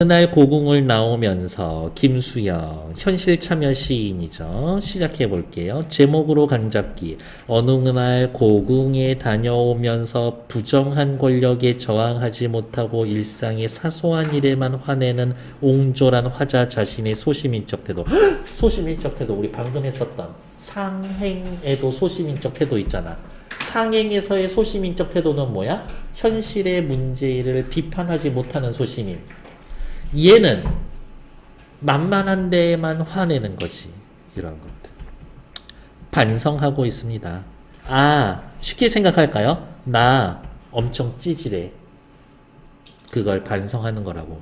날 고궁을 나오면서 김수영 현실 참여 시인이죠. 시작해 볼게요. 제목으로 강잡기. 어느 날 고궁에 다녀오면서 부정한 권력에 저항하지 못하고 일상의 사소한 일에만 화내는 옹졸한 화자 자신의 소시민적 태도. 소시민적 태도 우리 방금 했었던 상행에도 소시민적 태도 있잖아. 상행에서의 소시민적 태도는 뭐야? 현실의 문제를 비판하지 못하는 소시민. 얘는 만만한 데에만 화내는 거지. 이런 것들. 반성하고 있습니다. 아, 쉽게 생각할까요? 나 엄청 찌질해. 그걸 반성하는 거라고.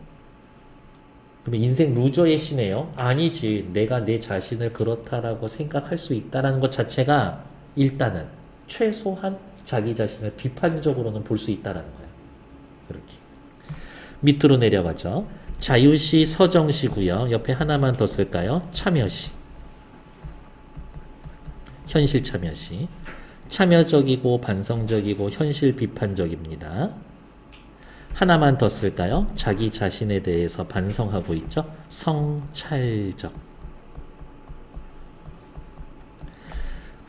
그러면 인생 루저의 시네요? 아니지. 내가 내 자신을 그렇다라고 생각할 수 있다라는 것 자체가 일단은 최소한 자기 자신을 비판적으로는 볼 수 있다라는 거야. 이렇게. 밑으로 내려가죠. 자유시, 서정시고요. 옆에 하나만 더 쓸까요? 참여시. 현실 참여시. 참여적이고 반성적이고 현실 비판적입니다. 하나만 더 쓸까요? 자기 자신에 대해서 반성하고 있죠? 성찰적.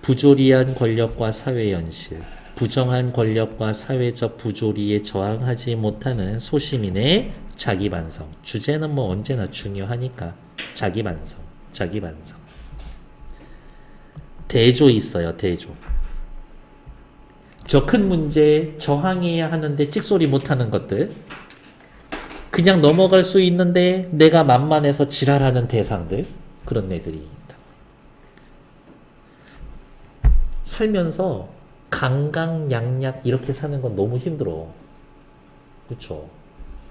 부조리한 권력과 사회 현실. 부정한 권력과 사회적 부조리에 저항하지 못하는 소시민의 자기 반성. 주제는 뭐 언제나 중요하니까 자기 반성, 자기 반성. 대조 있어요, 대조. 저 큰 문제에 저항해야 하는데 찍소리 못하는 것들. 그냥 넘어갈 수 있는데 내가 만만해서 지랄하는 대상들. 그런 애들이 있다. 살면서 강강약약 이렇게 사는 건 너무 힘들어. 그렇죠?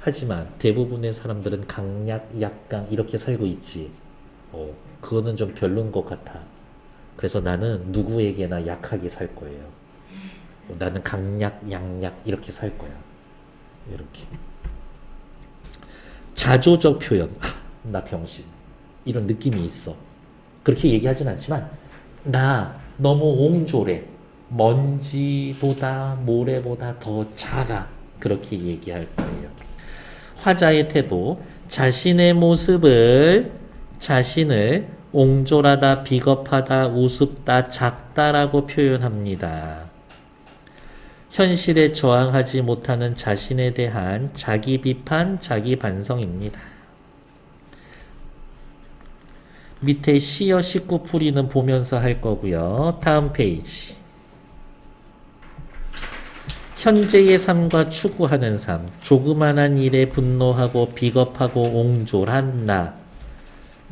하지만 대부분의 사람들은 강약, 약강 이렇게 살고 있지. 그거는 좀 별론 것 같아. 그래서 나는 누구에게나 약하게 살 거예요. 나는 강약, 양약 이렇게 살 거야. 이렇게. 자조적 표현. 나 병신. 이런 느낌이 있어. 그렇게 얘기하진 않지만 나 너무 옹졸해. 먼지보다 모래보다 더 작아. 그렇게 얘기할 거예요. 화자의 태도, 자신의 모습을, 자신을 옹졸하다, 비겁하다, 우습다, 작다라고 표현합니다. 현실에 저항하지 못하는 자신에 대한 자기 비판, 자기 반성입니다. 밑에 시어 19풀이는 보면서 할 거고요. 다음 페이지. 현재의 삶과 추구하는 삶, 조그만한 일에 분노하고 비겁하고 옹졸한 나,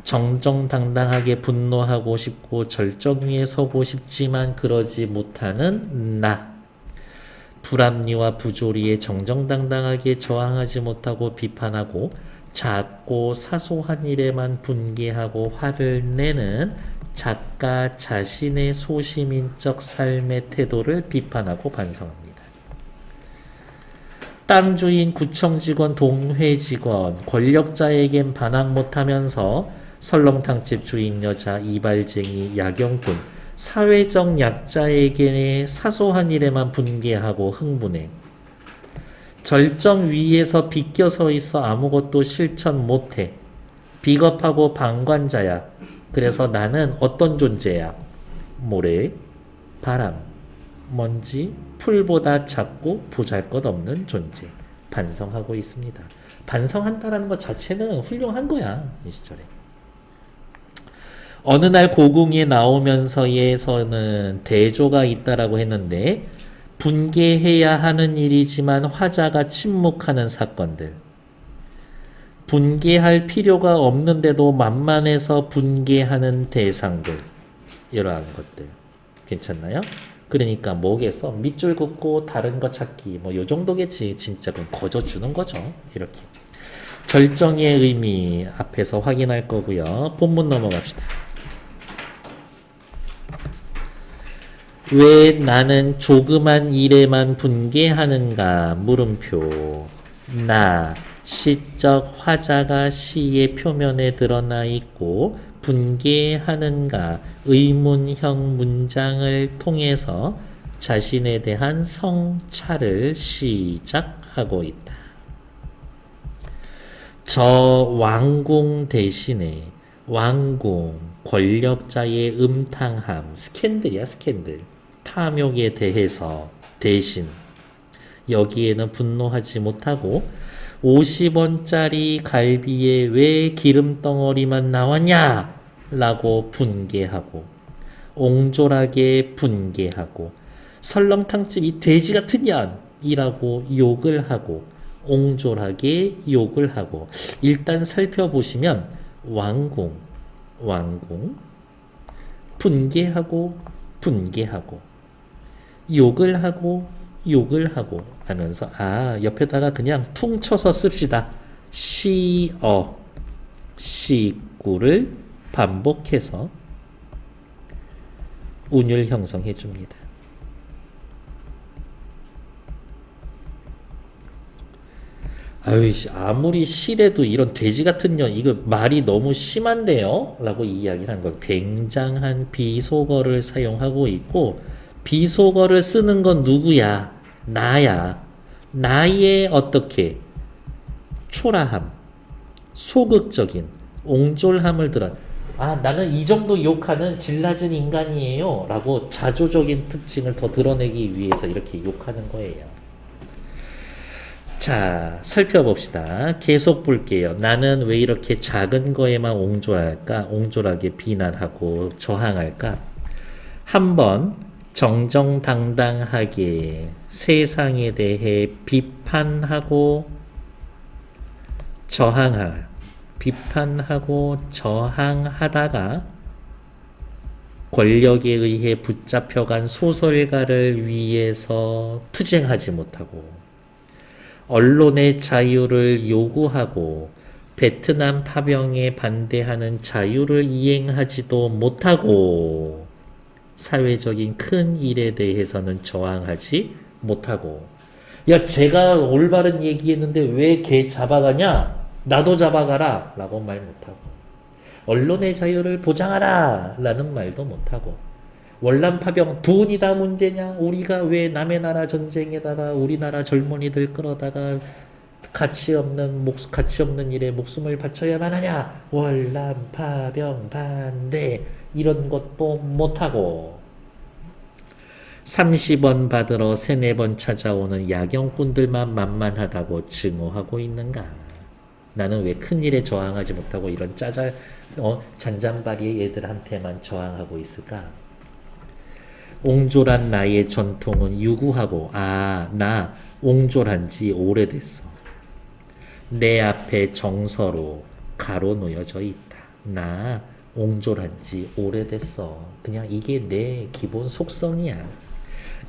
정정당당하게 분노하고 싶고 절정 위에 서고 싶지만 그러지 못하는 나, 불합리와 부조리에 정정당당하게 저항하지 못하고 비판하고 작고 사소한 일에만 분개하고 화를 내는 작가 자신의 소시민적 삶의 태도를 비판하고 반성합니다. 땅 주인, 구청 직원, 동회 직원, 권력자에겐 반항 못하면서 설렁탕집 주인 여자, 이발쟁이, 야경꾼, 사회적 약자에게 사소한 일에만 분개하고 흥분해. 절정 위에서 비껴서 있어 아무것도 실천 못해. 비겁하고 방관자야. 그래서 나는 어떤 존재야? 모래, 바람, 먼지, 풀보다 작고 보잘것없는 존재. 반성하고 있습니다. 반성한다라는 것 자체는 훌륭한 거야. 이 시절에. 어느 날 고궁에 나오면서에서는 대조가 있다라고 했는데 분개해야 하는 일이지만 화자가 침묵하는 사건들. 분개할 필요가 없는데도 만만해서 분개하는 대상들. 이러한 것들. 괜찮나요? 그러니까 뭐겠어? 밑줄 긋고 다른 거 찾기 뭐 요 정도겠지. 진짜 그럼 거저 주는 거죠. 이렇게. 절정의 의미 앞에서 확인할 거고요. 본문 넘어갑시다. 왜 나는 조그만 일에만 분개하는가? 물음표. 나 시적 화자가 시의 표면에 드러나 있고 분개하는가? 의문형 문장을 통해서 자신에 대한 성찰을 시작하고 있다. 저 왕궁 대신에 왕궁 권력자의 음탕함 스캔들이야 스캔들 탐욕에 대해서 대신 여기에는 분노하지 못하고 50원짜리 갈비에 왜 기름 덩어리만 나왔냐 라고 분개하고 옹졸하게 분개하고 설렁탕집 이 돼지 같은 년이라고 욕을 하고 옹졸하게 욕을 하고 일단 살펴보시면 왕궁 분개하고 분개하고 욕을 하고 하면서 옆에다가 그냥 퉁쳐서 씁시다. 시구를 반복해서 운율 형성해 줍니다. 아무리 시래도 이런 돼지 같은 년 이거 말이 너무 심한데요? 라고 이야기를 한 건 굉장한 비속어를 사용하고 있고 비속어를 쓰는 건 누구야? 나야. 나의 어떻게 초라함, 소극적인 옹졸함을 드러 나는 이 정도 욕하는 질 낮은 인간이에요 라고 자조적인 특징을 더 드러내기 위해서 이렇게 욕하는 거예요. 자, 살펴봅시다. 계속 볼게요. 나는 왜 이렇게 작은 거에만 옹졸할까? 옹졸하게 비난하고 저항할까? 한번 정정당당하게 세상에 대해 비판하고 저항하다가 권력에 의해 붙잡혀간 소설가를 위해서 투쟁하지 못하고 언론의 자유를 요구하고 베트남 파병에 반대하는 자유를 이행하지도 못하고 사회적인 큰 일에 대해서는 저항하지 못하고 제가 올바른 얘기했는데 왜 걔 잡아가냐? 나도 잡아가라 라고 말 못하고 언론의 자유를 보장하라 라는 말도 못하고 월남 파병 돈이 다 문제냐? 우리가 왜 남의 나라 전쟁에다가 우리나라 젊은이들 끌어다가 가치 없는 일에 목숨을 바쳐야만 하냐? 월남 파병 반대 이런 것도 못하고 30원 받으러 3-4번 찾아오는 야경꾼들만 만만하다고 증오하고 있는가? 나는 왜 큰일에 저항하지 못하고 이런 잔잔바리의 애들한테만 저항하고 있을까? 옹졸한 나의 전통은 유구하고 나 옹졸한 지 오래됐어. 내 앞에 정서로 가로 놓여져 있다. 나 옹졸한 지 오래됐어. 그냥 이게 내 기본 속성이야.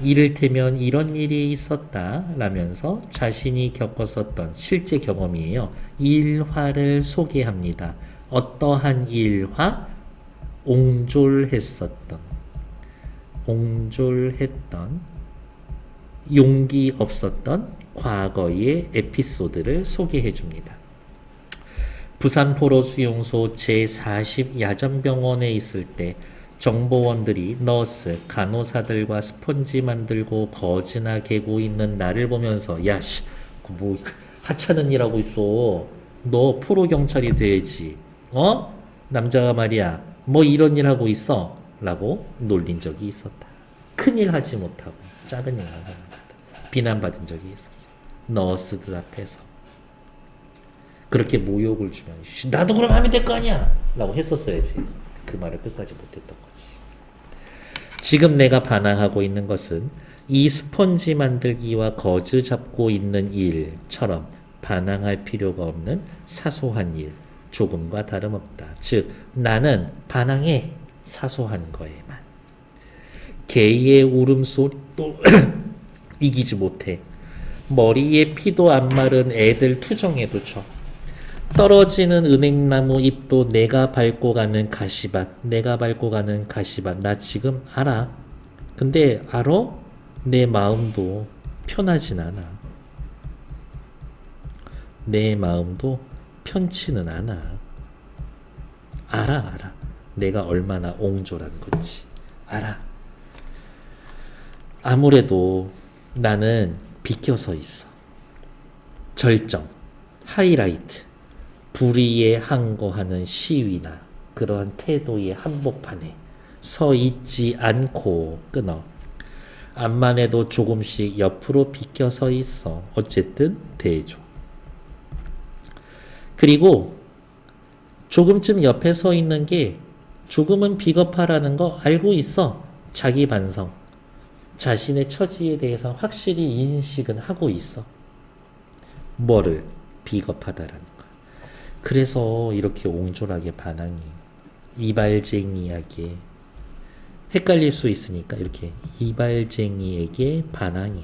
이를테면 이런 일이 있었다 라면서 자신이 겪었었던 실제 경험이에요. 일화를 소개합니다. 어떠한 일화? 옹졸했던 용기 없었던 과거의 에피소드를 소개해 줍니다. 부산포로 수용소 제40 야전병원에 있을 때 정보원들이 너스, 간호사들과 스펀지 만들고 거즈나 개고 있는 나를 보면서 하찮은 일 하고 있어. 너 프로 경찰이 돼야지. 남자가 말이야 뭐 이런 일 하고 있어 라고 놀린 적이 있었다. 큰일 하지 못하고 작은 일 하는 거다. 비난받은 적이 있었어. 너스들 앞에서 그렇게 모욕을 주면 나도 그럼 하면 될 거 아니야 라고 했었어야지. 그 말을 끝까지 못했던 거지. 지금 내가 반항하고 있는 것은 이 스펀지 만들기와 거즈 잡고 있는 일처럼 반항할 필요가 없는 사소한 일, 조금과 다름없다. 즉 나는 반항해 사소한 거에만. 개의 울음소리도 이기지 못해. 머리에 피도 안 마른 애들 투정에도 쳐. 떨어지는 은행나무 잎도 내가 밟고 가는 가시밭. 나 지금 알아. 근데 알아? 내 마음도 편하진 않아. 내 마음도 편치는 않아. 알아. 내가 얼마나 옹졸한 건지 알아. 아무래도 나는 비껴서 있어. 절정, 하이라이트, 불의에 항거하는 시위나 그러한 태도의 한복판에 서 있지 않고 끊어. 암만 해도 조금씩 옆으로 비껴 서 있어. 어쨌든 대조. 그리고 조금쯤 옆에 서 있는 게 조금은 비겁하라는 거 알고 있어. 자기 반성. 자신의 처지에 대해서 확실히 인식은 하고 있어. 뭐를? 비겁하다라는 거. 그래서 이렇게 옹졸하게 반항이. 이발쟁이에게 헷갈릴 수 있으니까 이렇게 이발쟁이에게 반항이.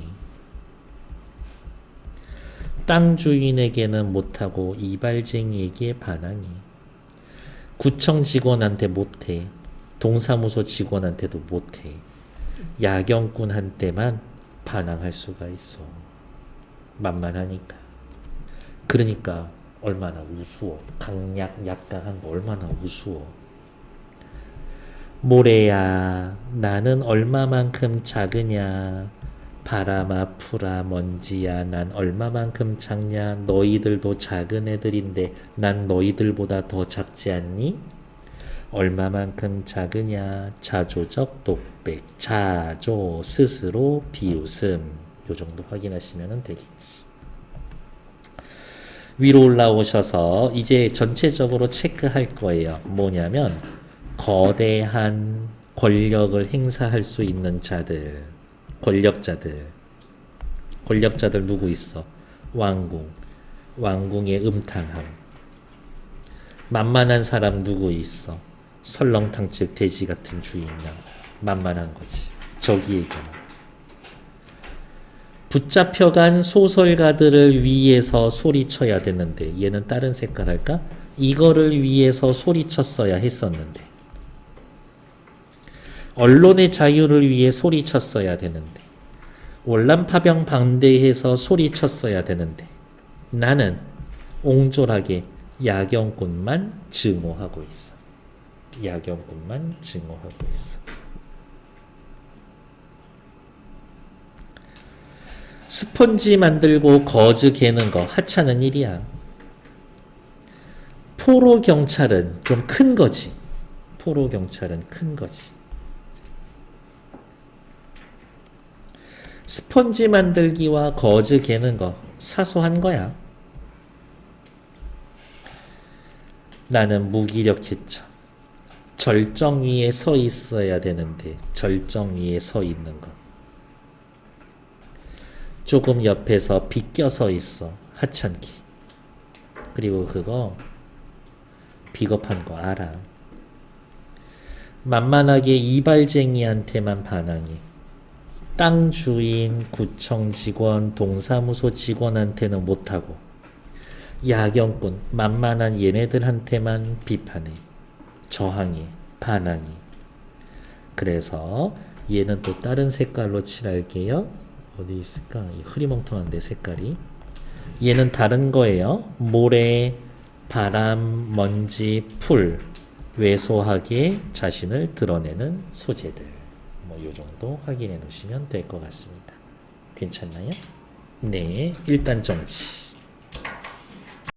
땅 주인에게는 못하고 이발쟁이에게 반항이. 구청 직원한테 못해. 동사무소 직원한테도 못해. 야경꾼한테만 반항할 수가 있어. 만만하니까. 그러니까 얼마나 우스워. 약강한 거 얼마나 우스워. 모래야, 나는 얼마만큼 작으냐. 바람아, 풀아, 먼지야, 난 얼마만큼 작냐. 너희들도 작은 애들인데 난 너희들보다 더 작지 않니? 얼마만큼 작으냐. 자조적 독백. 자조, 스스로, 비웃음. 요 정도 확인하시면 되겠지. 위로 올라오셔서 이제 전체적으로 체크할 거예요. 뭐냐면 거대한 권력을 행사할 수 있는 자들, 권력자들 누구 있어? 왕궁의 음탕함. 만만한 사람 누구 있어? 설렁탕집 돼지 같은 주인장. 만만한 거지. 저기 얘기하는. 붙잡혀간 소설가들을 위해서 소리쳐야 되는데 얘는 다른 색깔 할까? 이거를 위해서 소리쳤어야 했었는데 언론의 자유를 위해 소리쳤어야 되는데 월남파병 방대해서 소리쳤어야 되는데 나는 옹졸하게 야경꾼만 증오하고 있어. 야경꾼만 증오하고 있어. 스펀지 만들고 거즈 개는 거 하찮은 일이야. 포로 경찰은 좀 큰 거지. 포로 경찰은 큰 거지. 스펀지 만들기와 거즈 개는 거 사소한 거야. 나는 무기력했죠. 절정 위에 서 있어야 되는데 절정 위에 서 있는 거. 조금 옆에서 비껴서 있어. 하찮게. 그리고 그거 비겁한 거 알아. 만만하게 이발쟁이한테만 반항해. 땅 주인, 구청 직원, 동사무소 직원한테는 못하고 야경꾼, 만만한 얘네들한테만 비판해. 저항해. 반항해. 그래서 얘는 또 다른 색깔로 칠할게요. 어디 있을까? 이 흐리멍텅한데 색깔이. 얘는 다른 거예요. 모래, 바람, 먼지, 풀. 왜소하게 자신을 드러내는 소재들. 뭐 요 정도 확인해 놓으시면 될 것 같습니다. 괜찮나요? 네, 일단 정지.